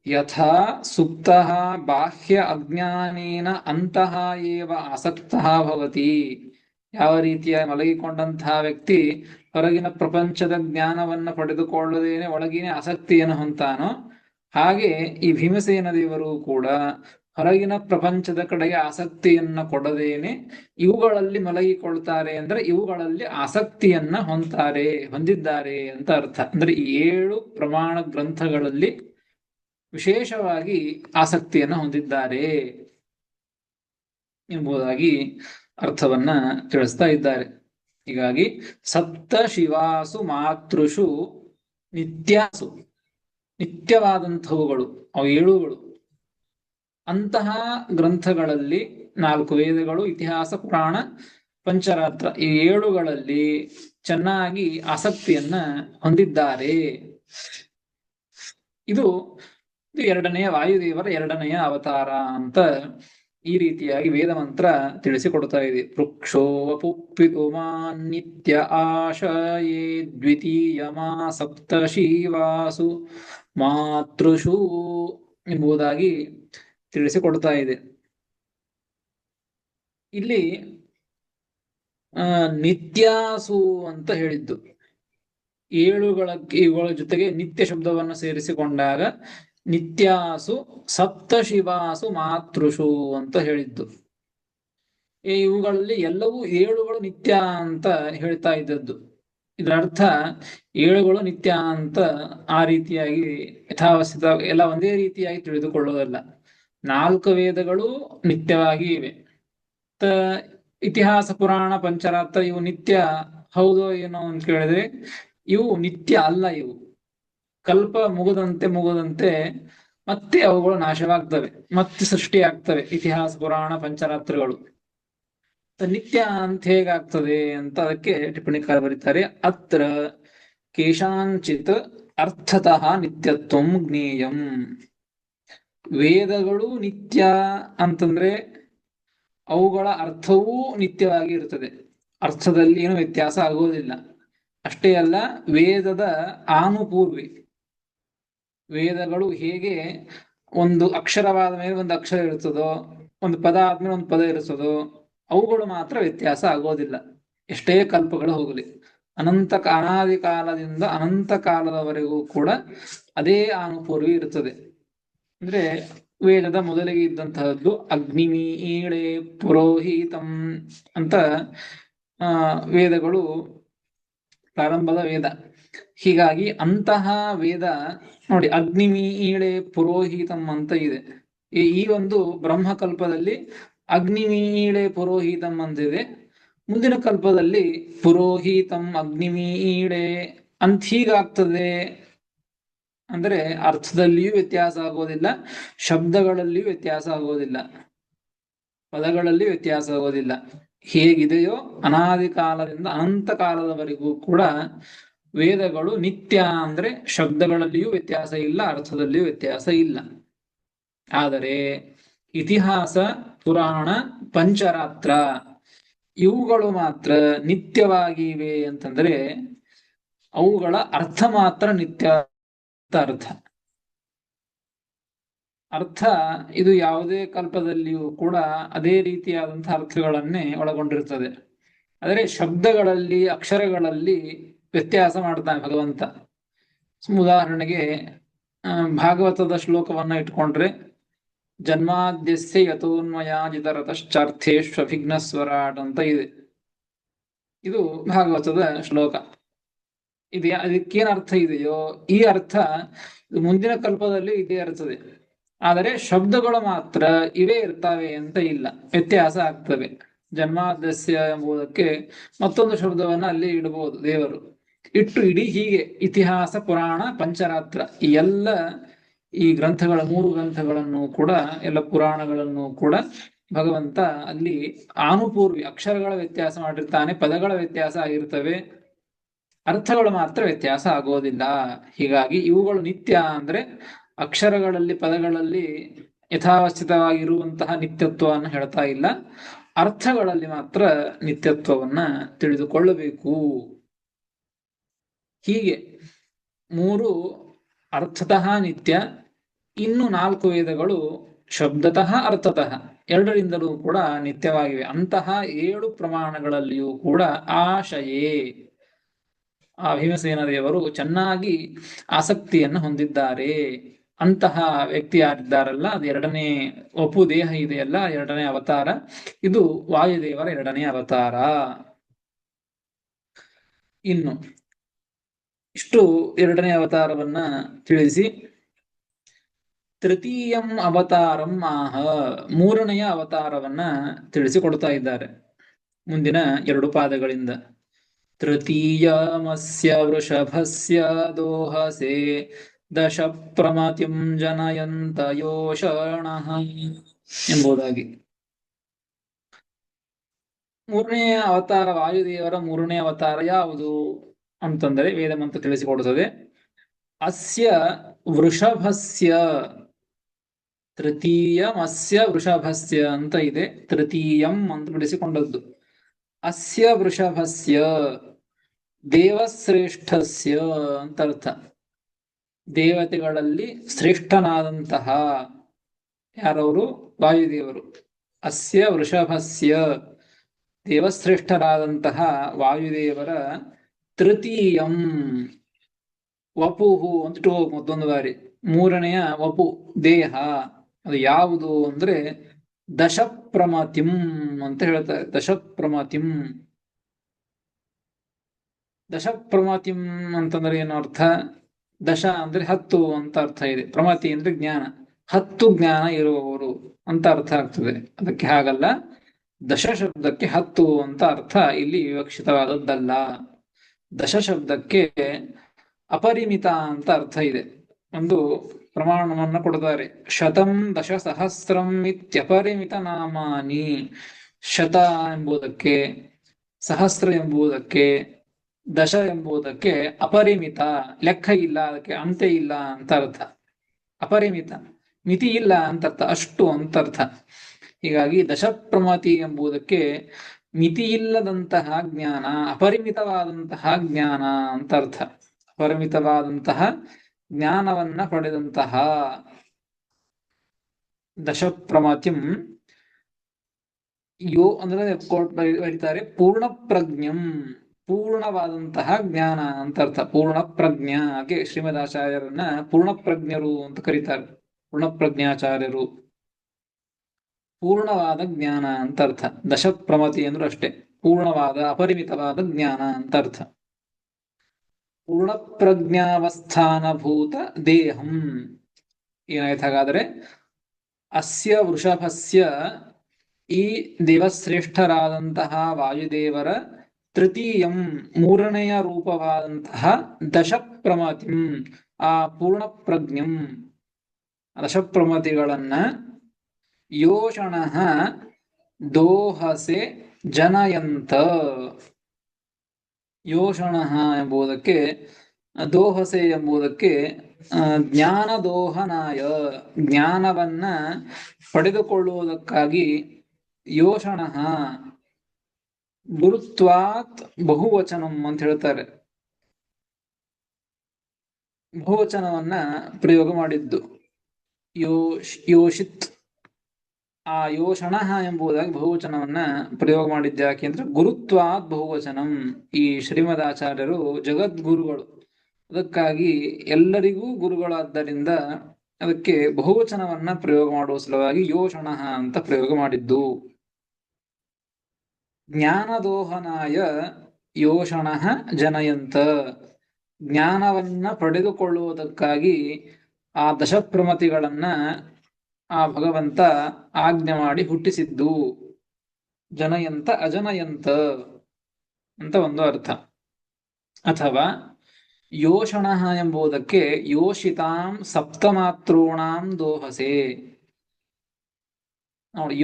ಯಥಾ ಸುಪ್ತ ಬಾಹ್ಯ ಅಜ್ಞಾನೇನ ಅಂತಃ ಏವ ಆಸಕ್ತಃ ಭವತಿ. ಯಾವ ರೀತಿಯ ಮಲಗಿಕೊಂಡಂತಹ ವ್ಯಕ್ತಿ ಹೊರಗಿನ ಪ್ರಪಂಚದ ಜ್ಞಾನವನ್ನ ಪಡೆದುಕೊಳ್ಳದೇನೆ ಒಳಗಿನ ಆಸಕ್ತಿಯನ್ನು ಹೊಂತಾನೋ, ಹಾಗೆ ಈ ಭೀಮಸೇನ ದೇವರು ಕೂಡ ಹೊರಗಿನ ಪ್ರಪಂಚದ ಕಡೆಗೆ ಆಸಕ್ತಿಯನ್ನ ಕೊಡದೇನೆ ಇವುಗಳಲ್ಲಿ ಮಲಗಿಕೊಳ್ತಾರೆ. ಅಂದ್ರೆ ಇವುಗಳಲ್ಲಿ ಆಸಕ್ತಿಯನ್ನ ಹೊಂದಿದ್ದಾರೆ ಅಂತ ಅರ್ಥ. ಅಂದ್ರೆ ಈ 7 ಪ್ರಮಾಣ ಗ್ರಂಥಗಳಲ್ಲಿ ವಿಶೇಷವಾಗಿ ಆಸಕ್ತಿಯನ್ನ ಹೊಂದಿದ್ದಾರೆ ಎಂಬುದಾಗಿ ಅರ್ಥವನ್ನ ತಿಳಿಸ್ತಾ ಇದ್ದಾರೆ. ಹೀಗಾಗಿ ಸಪ್ತ ಶಿವಾಸು ಮಾತೃಷು ನಿತ್ಯಾಸು, ನಿತ್ಯವಾದಂಥವುಗಳು ಅವು 7ಗಳು. ಅಂತಹ ಗ್ರಂಥಗಳಲ್ಲಿ 4 ವೇದಗಳು, ಇತಿಹಾಸ, ಪುರಾಣ, ಪಂಚರಾತ್ರ, ಈ 7ಗಳಲ್ಲಿ ಚೆನ್ನಾಗಿ ಆಸಕ್ತಿಯನ್ನ ಹೊಂದಿದ್ದಾರೆ. ಇದು ಎರಡನೆಯ ವಾಯುದೇವರ 2ನೆಯ ಅವತಾರ ಅಂತ ಈ ರೀತಿಯಾಗಿ ವೇದ ಮಂತ್ರ ತಿಳಿಸಿಕೊಡ್ತಾ ಇದೆ. ವೃಕ್ಷೋ ವಪುಪ್ಪಿತುಮಾನ್ ನಿತ್ಯ ಆಶಯೇ ದ್ವಿತೀಯಮಾ ಸಪ್ತಶಿವಾಸು ಮಾತೃಷು ಎಂಬುದಾಗಿ ತಿಳಿಸಿಕೊಡ್ತಾ ಇದೆ. ಇಲ್ಲಿ ನಿತ್ಯಾಸು ಅಂತ ಹೇಳಿದ್ದು, ಇವುಗಳ ಜೊತೆಗೆ ನಿತ್ಯ ಶಬ್ದವನ್ನು ಸೇರಿಸಿಕೊಂಡಾಗ ನಿತ್ಯಾಸು ಸಪ್ತಶಿವಾಸು ಮಾತೃಷು ಅಂತ ಹೇಳಿದ್ದು. ಇವುಗಳಲ್ಲಿ ಎಲ್ಲವೂ 7ಗಳು ನಿತ್ಯ ಅಂತ ಹೇಳ್ತಾ ಇದ್ದದ್ದು. ಇದರ ಅರ್ಥ 7ಗಳು ನಿತ್ಯ ಅಂತ ಆ ರೀತಿಯಾಗಿ ಯಥಾವಸ್ಥಿತ ಎಲ್ಲ ಒಂದೇ ರೀತಿಯಾಗಿ ತಿಳಿದುಕೊಳ್ಳೋದಲ್ಲ. 4 ವೇದಗಳು ನಿತ್ಯವಾಗಿ ಇವೆ. ಇತಿಹಾಸ, ಪುರಾಣ, ಪಂಚರಾತ್ರ ಇವು ನಿತ್ಯ ಹೌದೋ ಏನೋ ಅಂತ ಕೇಳಿದ್ರೆ ಇವು ನಿತ್ಯ ಅಲ್ಲ. ಇವು ಕಲ್ಪ ಮುಗದಂತೆ ಮತ್ತೆ ಅವುಗಳು ನಾಶವಾಗ್ತವೆ, ಮತ್ತೆ ಸೃಷ್ಟಿಯಾಗ್ತವೆ. ಇತಿಹಾಸ ಪುರಾಣ ಪಂಚರಾತ್ರಗಳು ನಿತ್ಯ ಅಂತ ಹೇಗಾಗ್ತದೆ ಅಂತ ಅದಕ್ಕೆ ಟಿಪ್ಪಣಿಕಾರ ಬರೀತಾರೆ. ಅತ್ರ ಕೇಶಾಂಚಿತ್ ಅರ್ಥತಃ ನಿತ್ಯತ್ವಂ ಜ್ಞೇಯಂ. ವೇದಗಳು ನಿತ್ಯ ಅಂತಂದ್ರೆ ಅವುಗಳ ಅರ್ಥವೂ ನಿತ್ಯವಾಗಿ ಇರುತ್ತದೆ, ಅರ್ಥದಲ್ಲಿ ಏನು ವ್ಯತ್ಯಾಸ ಆಗುವುದಿಲ್ಲ. ಅಷ್ಟೇ ಅಲ್ಲ, ವೇದದ ಆನುಪೂರ್ವಿ, ವೇದಗಳು ಹೇಗೆ ಒಂದು ಅಕ್ಷರವಾದ ಮೇಲೆ ಒಂದು ಅಕ್ಷರ ಇರುತ್ತದೋ, ಒಂದು ಪದ ಆದ್ಮೇಲೆ ಒಂದು ಪದ ಇರುತ್ತದೋ, ಅವುಗಳು ಮಾತ್ರ ವ್ಯತ್ಯಾಸ ಆಗೋದಿಲ್ಲ. ಎಷ್ಟೇ ಕಲ್ಪಗಳು ಹೋಗಲಿ, ಅನಾದಿ ಕಾಲದಿಂದ ಅನಂತ ಕಾಲದವರೆಗೂ ಕೂಡ ಅದೇ ಆನುಪೂರ್ವಿ ಇರುತ್ತದೆ. ಅಂದ್ರೆ ವೇದದ ಮೊದಲಿಗೆ ಇದ್ದಂತಹದ್ದು ಅಗ್ನಿಮೀಳೆ ಪುರೋಹಿತಂ ಅಂತ ವೇದಗಳು ಪ್ರಾರಂಭದ ವೇದ. ಹೀಗಾಗಿ ಅಂತಹ ವೇದ ನೋಡಿ, ಅಗ್ನಿಮೀಳೆ ಪುರೋಹಿತಂ ಅಂತ ಇದೆ. ಈ ಒಂದು ಬ್ರಹ್ಮಕಲ್ಪದಲ್ಲಿ ಅಗ್ನಿಮೀಳೆ ಪುರೋಹಿತಂ ಅಂತಿದೆ. ಮುಂದಿನ ಕಲ್ಪದಲ್ಲಿ ಪುರೋಹಿತಂ ಅಗ್ನಿಮೀಳೆ ಅಂತ ಹೀಗಾಗ್ತದೆ. ಅಂದ್ರೆ ಅರ್ಥದಲ್ಲಿಯೂ ವ್ಯತ್ಯಾಸ ಆಗೋದಿಲ್ಲ, ಶಬ್ದಗಳಲ್ಲಿಯೂ ವ್ಯತ್ಯಾಸ ಆಗೋದಿಲ್ಲ, ಪದಗಳಲ್ಲಿ ವ್ಯತ್ಯಾಸ ಆಗೋದಿಲ್ಲ. ಹೇಗಿದೆಯೋ ಅನಾದಿ ಕಾಲದಿಂದ ಅನಂತ ಕಾಲದವರೆಗೂ ಕೂಡ ವೇದಗಳು ನಿತ್ಯ. ಅಂದ್ರೆ ಶಬ್ದಗಳಲ್ಲಿಯೂ ವ್ಯತ್ಯಾಸ ಇಲ್ಲ, ಅರ್ಥದಲ್ಲಿಯೂ ವ್ಯತ್ಯಾಸ ಇಲ್ಲ. ಆದರೆ ಇತಿಹಾಸ ಪುರಾಣ ಪಂಚರಾತ್ರ ಇವುಗಳು ಮಾತ್ರ ನಿತ್ಯವಾಗಿವೆ ಅಂತಂದ್ರೆ ಅವುಗಳ ಅರ್ಥ ಮಾತ್ರ ನಿತ್ಯ. ಅರ್ಥ ಇದು ಯಾವುದೇ ಕಲ್ಪದಲ್ಲಿಯೂ ಕೂಡ ಅದೇ ರೀತಿಯಾದಂತಹ ಅರ್ಥಗಳನ್ನೇ ಒಳಗೊಂಡಿರುತ್ತದೆ. ಆದರೆ ಶಬ್ದಗಳಲ್ಲಿ ಅಕ್ಷರಗಳಲ್ಲಿ ವ್ಯತ್ಯಾಸ ಮಾಡ್ತಾನೆ ಭಗವಂತ. ಉದಾಹರಣೆಗೆ ಭಾಗವತದ ಶ್ಲೋಕವನ್ನ ಇಟ್ಕೊಂಡ್ರೆ ಜನ್ಮಾದ್ಯಸ್ಯ ಯತೋನ್ಮಯಾಜಿತರತಶ್ಚಾರ್ಥೇಷ್ವಭಿಘ್ನ ಸ್ವರಾಟ್ ಅಂತ ಇದೆ. ಇದು ಭಾಗವತದ ಶ್ಲೋಕ. ಅದಕ್ಕೇನ್ ಅರ್ಥ ಇದೆಯೋ ಈ ಅರ್ಥ ಮುಂದಿನ ಕಲ್ಪದಲ್ಲಿ ಇದೇ ಇರ್ತದೆ. ಆದರೆ ಶಬ್ದಗಳು ಮಾತ್ರ ಇವೇ ಇರ್ತವೆ ಅಂತ ಇಲ್ಲ, ವ್ಯತ್ಯಾಸ ಆಗ್ತವೆ. ಜನ್ಮಾದ್ಯಸ್ಯ ಎಂಬುದಕ್ಕೆ ಮತ್ತೊಂದು ಶಬ್ದವನ್ನ ಅಲ್ಲಿ ಇಡಬಹುದು ದೇವರು. ಇಟ್ಟು ಇಡೀ ಹೀಗೆ ಇತಿಹಾಸ ಪುರಾಣ ಪಂಚರಾತ್ರ ಈ ಗ್ರಂಥಗಳ 3 ಗ್ರಂಥಗಳನ್ನು ಕೂಡ, ಎಲ್ಲ ಪುರಾಣಗಳನ್ನು ಕೂಡ ಭಗವಂತ ಅಲ್ಲಿ ಆನುಪೂರ್ವಿ ಅಕ್ಷರಗಳ ವ್ಯತ್ಯಾಸ ಮಾಡಿರ್ತಾನೆ, ಪದಗಳ ವ್ಯತ್ಯಾಸ ಆಗಿರ್ತವೆ, ಅರ್ಥಗಳು ಮಾತ್ರ ವ್ಯತ್ಯಾಸ ಆಗೋದಿಲ್ಲ. ಹೀಗಾಗಿ ಇವುಗಳು ನಿತ್ಯ ಅಂದ್ರೆ ಅಕ್ಷರಗಳಲ್ಲಿ ಪದಗಳಲ್ಲಿ ಯಥಾವಸ್ಥಿತವಾಗಿರುವಂತಹ ನಿತ್ಯತ್ವವನ್ನು ಹೇಳ್ತಾ ಇಲ್ಲ, ಅರ್ಥಗಳಲ್ಲಿ ಮಾತ್ರ ನಿತ್ಯತ್ವವನ್ನ ತಿಳಿದುಕೊಳ್ಳಬೇಕು. ಹೀಗೆ 3 ಅರ್ಥತಃ ನಿತ್ಯ, ಇನ್ನು 4 ವೇದಗಳು ಶಬ್ದತಃ ಅರ್ಥತಃ ಎರಡರಿಂದಲೂ ಕೂಡ ನಿತ್ಯವಾಗಿವೆ. ಅಂತಹ 7 ಪ್ರಮಾಣಗಳಲ್ಲಿಯೂ ಕೂಡ ಆಶಯೇ ಆ ಭೀಮಸೇನ ದೇವರು ಚೆನ್ನಾಗಿ ಆಸಕ್ತಿಯನ್ನು ಹೊಂದಿದ್ದಾರೆ. ಅಂತಹ ವ್ಯಕ್ತಿ ಯಾರಿದ್ದಾರಲ್ಲ, ಅದು 2ನೇ ವಪು ದೇಹ ಇದೆಯಲ್ಲ, 2ನೇ ಅವತಾರ. ಇದು ವಾಯುದೇವರ 2ನೇ ಅವತಾರ. ಇನ್ನು ಇಷ್ಟು 2ನೇ ಅವತಾರವನ್ನ ತಿಳಿಸಿ ತೃತೀಯಂ ಅವತಾರಂ ಆಹ 3ನೆಯ ಅವತಾರವನ್ನ ತಿಳಿಸಿಕೊಡ್ತಾ ಇದ್ದಾರೆ ಮುಂದಿನ 2 ಪಾದಗಳಿಂದ. ತೃತೀಯಮಸ್ಯ ವೃಷಭಸ್ಯ ದೋಹಸೆ ದಶ ಪ್ರಮತಿಂ ಜನಯಂತ ಯೋಷಣಃ ಎಂಬುದಾಗಿ. 3ನೇ ಅವತಾರ ವಾಯುದೇವರ 3ನೇ ಅವತಾರ ಯಾವುದು ಅಂತಂದರೆ ವೇದಮಂತ್ರ ತಿಳಿಸಿಕೊಡುತ್ತದೆ. ಅಸ್ಯ ವೃಷಭಸ್ಯ, ತೃತೀಯಮಸ್ಯ ವೃಷಭಸ್ಯ ಅಂತ ಇದೆ, ತೃತೀಯಂ ಅಂತ ಬಿಡಿಸಿಕೊಂಡದ್ದು. ಅಸ್ಯ ವೃಷಭಸ್ಯ ದೇವಶ್ರೇಷ್ಠಸ್ಯ ಅಂತ ಅರ್ಥ. ದೇವತೆಗಳಲ್ಲಿ ಶ್ರೇಷ್ಠನಾದಂತಹ ಯಾರವರು? ವಾಯುದೇವರು. ಅಸ್ಯ ವೃಷಭಸ್ಯ ದೇವಶ್ರೇಷ್ಠರಾದಂತಹ ವಾಯುದೇವರ ತೃತೀಯಂ ವಪುಹು ಅಂತ ಮತ್ತೊಂದು ಬಾರಿ 3ನೆಯ ವಪು ದೇಹ ಅದು ಯಾವುದು ಅಂದ್ರೆ ದಶಪ್ರಮತಿಂ ಅಂತ ಹೇಳ್ತಾರೆ. ದಶಪ್ರಮತಿಂ ದಶಪ್ರಮತಿಂ ಅಂತಂದ್ರೆ ಏನು ಅರ್ಥ? ದಶ ಅಂದ್ರೆ 10 ಅಂತ ಅರ್ಥ ಇದೆ, ಪ್ರಮತಿ ಅಂದ್ರೆ ಜ್ಞಾನ, 10 ಜ್ಞಾನ ಇರುವವರು ಅಂತ ಅರ್ಥ ಆಗ್ತದೆ. ಅದಕ್ಕೆ ಹಾಗಲ್ಲ, ದಶ ಶಬ್ದಕ್ಕೆ 10 ಅಂತ ಅರ್ಥ ಇಲ್ಲಿ ವಿವಕ್ಷಿತವಾದದ್ದಲ್ಲ. ದಶ ಶಬ್ದಕ್ಕೆ ಅಪರಿಮಿತ ಅಂತ ಅರ್ಥ ಇದೆ. ಒಂದು ಪ್ರಮಾಣವನ್ನ ಕೊಡ್ತಾರೆ. ಶತಂ ದಶಸಹಸ್ರಂ ಇತ್ಯಪರಿಮಿತ ನಾಮಾನಿ. ಶತ ಎಂಬುದಕ್ಕೆ, ಸಹಸ್ರ ಎಂಬುದಕ್ಕೆ, ದಶ ಎಂಬುದಕ್ಕೆ ಅಪರಿಮಿತ, ಲೆಕ್ಕ ಇಲ್ಲ, ಅದಕ್ಕೆ ಅಂತ್ಯ ಇಲ್ಲ ಅಂತ ಅರ್ಥ. ಅಪರಿಮಿತ, ಮಿತಿ ಇಲ್ಲ ಅಂತ ಅರ್ಥ, ಅಷ್ಟು ಅಂತ ಅರ್ಥ. ಹೀಗಾಗಿ ದಶಪ್ರಮತಿ ಎಂಬುದಕ್ಕೆ ಮಿತಿ ಇಲ್ಲದಂತಹ ಜ್ಞಾನ, ಅಪರಿಮಿತವಾದಂತಹ ಜ್ಞಾನ ಅಂತ ಅರ್ಥ. ಅಪರಿಮಿತವಾದಂತಹ ಜ್ಞಾನವನ್ನ ಪಡೆದಂತಹ ದಶಪ್ರಮತಿಂ ಯೋ ಅಂದ್ರೆ ಬರೀತಾರೆ ಪೂರ್ಣ ಪ್ರಜ್ಞಂ, ಪೂರ್ಣವಾದಂತಹ ಜ್ಞಾನ ಅಂತ ಅರ್ಥ. ಪೂರ್ಣ ಪ್ರಜ್ಞ, ಹಾಗೆ ಶ್ರೀಮದಾಚಾರ್ಯರನ್ನ ಪೂರ್ಣಪ್ರಜ್ಞರು ಅಂತ ಕರೀತಾರೆ. ಪೂರ್ಣಪ್ರಜ್ಞಾಚಾರ್ಯರು, ಪೂರ್ಣವಾದ ಜ್ಞಾನ ಅಂತ ಅರ್ಥ. ದಶಪ್ರಮತಿ ಅಂದ್ರೂ ಅಷ್ಟೇ, ಪೂರ್ಣವಾದ ಅಪರಿಮಿತವಾದ ಜ್ಞಾನ ಅಂತ ಅರ್ಥ. ಪೂರ್ಣಪ್ರಜ್ಞಾವಸ್ಥಾನಭೂತ ದೇಹಂ. ಏನಾಯ್ತು ಹಾಗಾದ್ರೆ? ಅಸ್ಯ ವೃಷಭಸ್ಯ, ಈ ದೇವಶ್ರೇಷ್ಠರಾದಂತಹ ವಾಯುದೇವರ ತೃತೀಯಂ ಮೂರನೆಯ ರೂಪವಾದಂತಹ ದಶಪ್ರಮತಿಂ, ಆ ಪೂರ್ಣ ಪ್ರಜ್ಞಂ, ದಶಪ್ರಮತಿಗಳನ್ನ ಯೋಷಣಃ ದೋಹಸೆ ಜನಯಂತ. ಯೋಷಣಃ ಎಂಬುದಕ್ಕೆ, ದೋಹಸೆ ಎಂಬುದಕ್ಕೆ ಜ್ಞಾನದೋಹನಾಯ, ಜ್ಞಾನವನ್ನ ಪಡೆದುಕೊಳ್ಳುವುದಕ್ಕಾಗಿ ಯೋಷಣಃ, ಗುರುತ್ವಾತ್ ಬಹುವಚನಂ ಅಂತ ಹೇಳ್ತಾರೆ. ಬಹುವಚನವನ್ನ ಪ್ರಯೋಗ ಮಾಡಿದ್ದು ಯೋಷಿತ್. ಆ ಯೋಷಣಃ ಎಂಬುದಾಗಿ ಬಹುವಚನವನ್ನ ಪ್ರಯೋಗ ಮಾಡಿದ್ದು ಯಾಕೆ ಅಂದ್ರೆ ಗುರುತ್ವಾತ್ ಬಹುವಚನಂ. ಈ ಶ್ರೀಮದಾಚಾರ್ಯರು ಜಗದ್ಗುರುಗಳು, ಅದಕ್ಕಾಗಿ ಎಲ್ಲರಿಗೂ ಗುರುಗಳಾದ್ದರಿಂದ ಅದಕ್ಕೆ ಬಹುವಚನವನ್ನ ಪ್ರಯೋಗ ಮಾಡುವ ಸಲುವಾಗಿ ಯೋಷಣಃ ಅಂತ ಪ್ರಯೋಗ ಮಾಡಿದ್ದು. ಜ್ಞಾನದೋಹನಾಯ ಯೋಷಣಃ ಜನಯಂತ, ಜ್ಞಾನವನ್ನ ಪಡೆದುಕೊಳ್ಳುವುದಕ್ಕಾಗಿ ಆ ದಶಪ್ರಮತಿಗಳನ್ನ ಆ ಭಗವಂತ ಆಜ್ಞೆ ಮಾಡಿ ಹುಟ್ಟಿಸಿದ್ದು. ಜನಯಂತ ಅಜನಯಂತ ಅಂತ ಒಂದು ಅರ್ಥ. ಅಥವಾ ಯೋಷಣಃ ಎಂಬುದಕ್ಕೆ ಯೋಷಿತಾಂ ಸಪ್ತಮಾತೃಣಾಂ ದೋಹಸೆ. ನೋಡಿ,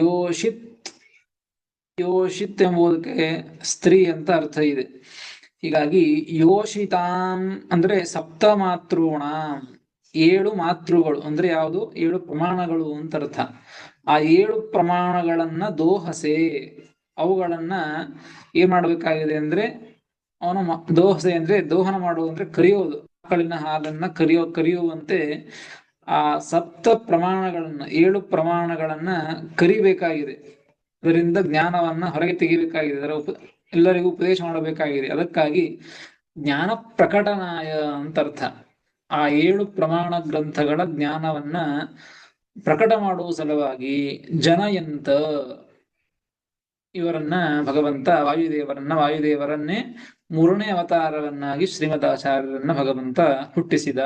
ಯೋಷಿತ್ ಎಂಬುದಕ್ಕೆ ಸ್ತ್ರೀ ಅಂತ ಅರ್ಥ ಇದೆ. ಹೀಗಾಗಿ ಯೋಷಿತಾಂ ಅಂದ್ರೆ ಸಪ್ತಮಾತೃಣಾಂ, 7 ಮಾತೃಗಳು ಅಂದ್ರೆ ಯಾವುದು? 7 ಪ್ರಮಾಣಗಳು ಅಂತ ಅರ್ಥ. ಆ 7 ಪ್ರಮಾಣಗಳನ್ನ ದೋಹಸೆ, ಅವುಗಳನ್ನ ಏನ್ ಮಾಡ್ಬೇಕಾಗಿದೆ ಅಂದ್ರೆ ಅವನು ದೋಹಸೆ ಅಂದ್ರೆ ದೋಹನ ಮಾಡುವುದು ಅಂದ್ರೆ ಕರಿಯೋದು, ಆಕಳಿನ ಹಾಲನ್ನ ಕರಿಯುವಂತೆ ಆ ಸಪ್ತ ಪ್ರಮಾಣಗಳನ್ನ, 7 ಪ್ರಮಾಣಗಳನ್ನ ಕರಿಬೇಕಾಗಿದೆ. ಅದರಿಂದ ಜ್ಞಾನವನ್ನ ಹೊರಗೆ ತೆಗಿಬೇಕಾಗಿದೆ, ಎಲ್ಲರಿಗೂ ಉಪದೇಶ ಮಾಡಬೇಕಾಗಿದೆ. ಅದಕ್ಕಾಗಿ ಜ್ಞಾನ ಪ್ರಕಟನಾಯ ಅಂತ ಅರ್ಥ. ಆ 7 ಪ್ರಮಾಣ ಗ್ರಂಥಗಳ ಜ್ಞಾನವನ್ನ ಪ್ರಕಟ ಮಾಡುವ ಸಲುವಾಗಿ ಜನಯಂತ, ಇವರನ್ನ ಭಗವಂತ ವಾಯುದೇವರನ್ನೇ 3ನೇ ಅವತಾರವನ್ನಾಗಿ ಶ್ರೀಮದಾಚಾರ್ಯರನ್ನ ಭಗವಂತ ಹುಟ್ಟಿಸಿದ.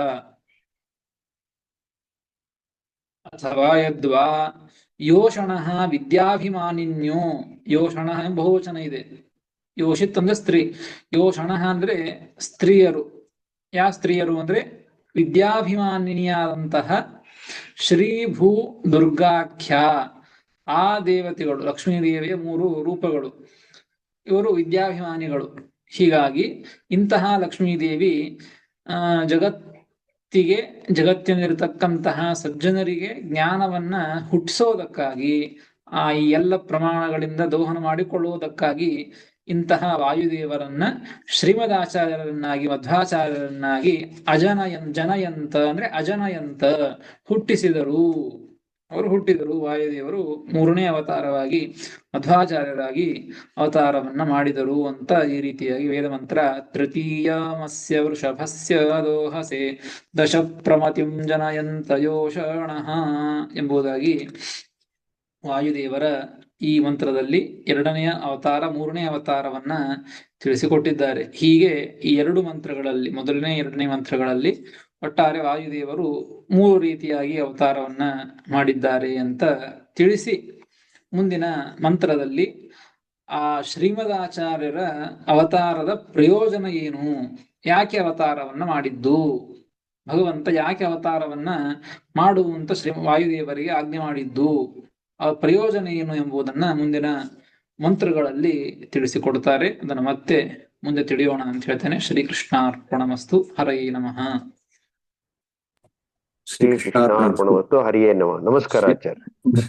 ಅಥವಾ ಯದ್ವಾ ಯೋಷಣಃ ವಿದ್ಯಾಭಿಮಾನಿನ್ಯೋ. ಯೋಷಣಃ ಎಂಬ ಬಹುವಚನ ಇದೆ. ಯೋಷಿತ್ ಅಂದ್ರೆ ಸ್ತ್ರೀ, ಯೋಷಣಃ ಅಂದ್ರೆ ಸ್ತ್ರೀಯರು. ಯಾವ ಸ್ತ್ರೀಯರು ಅಂದ್ರೆ ವಿದ್ಯಾಭಿಮಾನಿನಿಯಾದಂತಹ ಶ್ರೀ ಭೂ ದುರ್ಗಾಖ್ಯ, ಆ ದೇವತೆಗಳು, ಲಕ್ಷ್ಮೀ ದೇವಿಯ 3 ರೂಪಗಳು, ಇವರು ವಿದ್ಯಾಭಿಮಾನಿಗಳು. ಹೀಗಾಗಿ ಇಂತಹ ಲಕ್ಷ್ಮೀದೇವಿ ಜಗತ್ತಿನಲ್ಲಿರತಕ್ಕಂತಹ ಸಜ್ಜನರಿಗೆ ಜ್ಞಾನವನ್ನ ಹುಟ್ಟಿಸೋದಕ್ಕಾಗಿ, ಆ ಈ ಎಲ್ಲ ಪ್ರಮಾಣಗಳಿಂದ ದೋಹನ ಮಾಡಿಕೊಳ್ಳುವುದಕ್ಕಾಗಿ ಇಂತಹ ವಾಯುದೇವರನ್ನ ಶ್ರೀಮದಾಚಾರ್ಯರನ್ನಾಗಿ, ಮಧ್ವಾಚಾರ್ಯರನ್ನಾಗಿ ಜನಯಂತ ಅಂದ್ರೆ ಅಜನಯಂತ ಹುಟ್ಟಿಸಿದರು. ಅವರು ಹುಟ್ಟಿದರು. ವಾಯುದೇವರು 3ನೇ ಅವತಾರವಾಗಿ ಮಧ್ವಾಚಾರ್ಯರಾಗಿ ಅವತಾರವನ್ನ ಮಾಡಿದರು ಅಂತ ಈ ರೀತಿಯಾಗಿ ವೇದಮಂತ್ರ ತೃತೀಯಮಸ್ಯ ವೃಷಭಸ್ಯ ದೋಹಸೆ ದಶ ಪ್ರಮತಿಂ ಜನಯಂತ ಯೋಷಣಃ ಎಂಬುದಾಗಿ ವಾಯುದೇವರ ಈ ಮಂತ್ರದಲ್ಲಿ 2ನೇ ಅವತಾರ 3ನೇ ಅವತಾರವನ್ನ ತಿಳಿಸಿಕೊಟ್ಟಿದ್ದಾರೆ. ಹೀಗೆ ಈ 2 ಮಂತ್ರಗಳಲ್ಲಿ, 1ನೇ 2ನೇ ಮಂತ್ರಗಳಲ್ಲಿ ಒಟ್ಟಾರೆ ವಾಯುದೇವರು 3 ರೀತಿಯಾಗಿ ಅವತಾರವನ್ನ ಮಾಡಿದ್ದಾರೆ ಅಂತ ತಿಳಿಸಿ, ಮುಂದಿನ ಮಂತ್ರದಲ್ಲಿ ಆ ಶ್ರೀಮದಾಚಾರ್ಯರ ಅವತಾರದ ಪ್ರಯೋಜನ ಏನು, ಯಾಕೆ ಅವತಾರವನ್ನ ಮಾಡಿದ್ದು ಭಗವಂತ ಯಾಕೆ ಅವತಾರವನ್ನ ಮಾಡು ಅಂತ ಶ್ರೀ ವಾಯುದೇವರಿಗೆ ಆಜ್ಞೆ ಮಾಡಿದ್ದು, ಆ ಪ್ರಯೋಜನ ಏನು ಎಂಬುದನ್ನ ಮುಂದಿನ ಮಂತ್ರಗಳಲ್ಲಿ ತಿಳಿಸಿಕೊಡ್ತಾರೆ. ಅದನ್ನು ಮತ್ತೆ ಮುಂದೆ ತಿಳಿಯೋಣ ಅಂತ ಹೇಳ್ತೇನೆ. ಶ್ರೀಕೃಷ್ಣಾರ್ಪಣಮಸ್ತು. ಹರಯೇ ನಮಃ. ಶ್ರೀಕೃಷ್ಣಾರ್ಪಣಮಸ್ತು. ಹರಿಯೇ ನಮಃ. ನಮಸ್ಕಾರ ಆಚಾರ್ಯ.